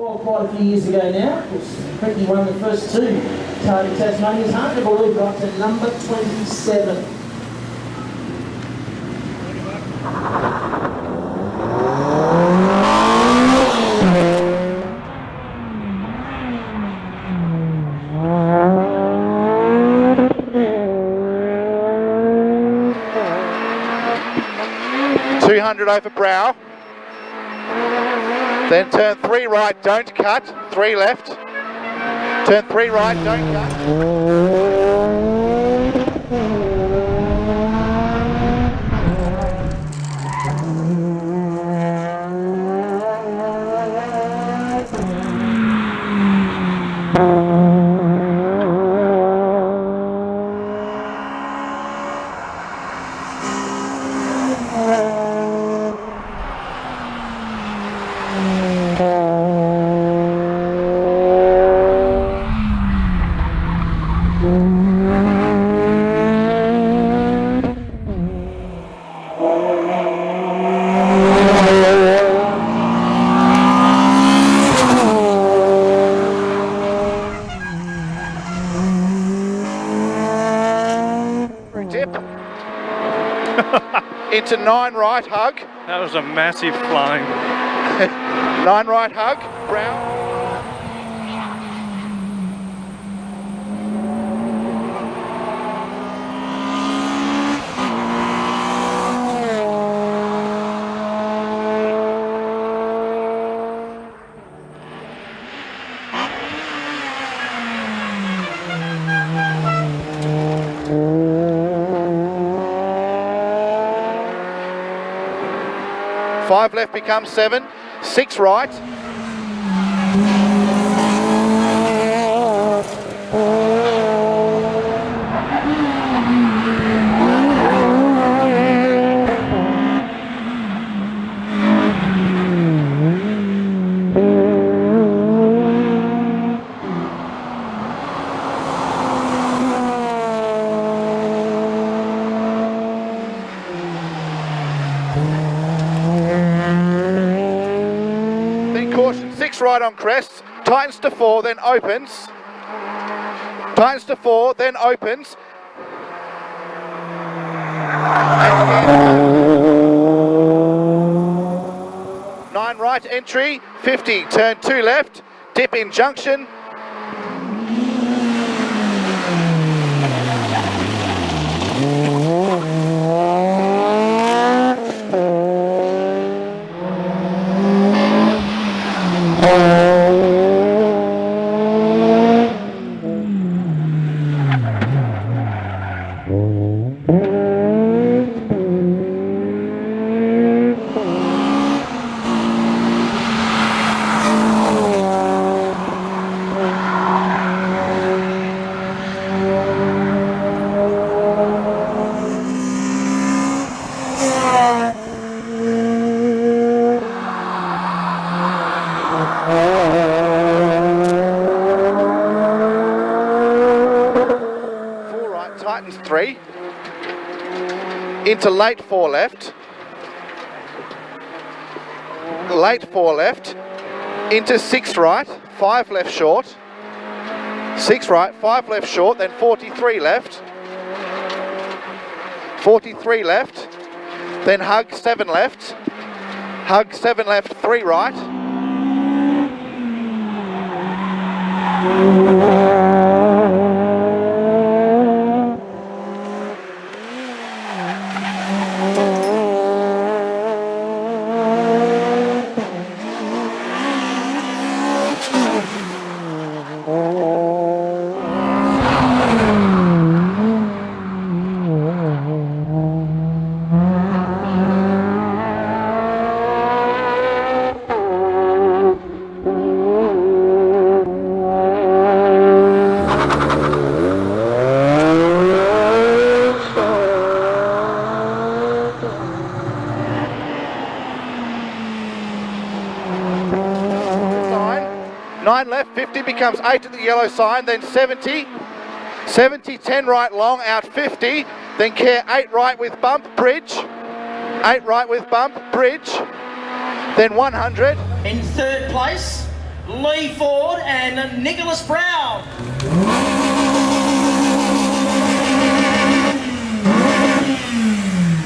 Well, quite a few years ago now, of course, Ricky won the first two Targa Tasmania's. Hard to believe got to number 27. Over Brow, then turn 3 right, don't cut, 3 left, turn 3 right, don't cut. Into 9 right, hug. That was a massive flying. 9 right, hug. Brown. Five left becomes 7, 6 right. Caution, 6 right on crest, tightens to 4, then opens. Tightens to 4, then opens. And 9 right entry, 50, turn 2 left, dip in junction. Tightens 3, into late 4 left, late 4 left, into 6 right, 5 left short, 6 right, 5 left short, then 43 left, 43 left, then hug 7 left, hug 7 left, 3 right. Nine left, 50 becomes 8 at the yellow sign, then 70, 70, 10 right long, out 50, then care 8 right with bump, bridge, 8 right with bump, bridge, then 100. In third place, Leigh Ford and Nicholas Browne.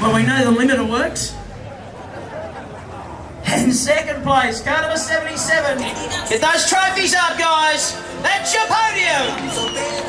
Well, we know the limiter works. And second place, car number 77. Get those trophies up, guys. That's your podium.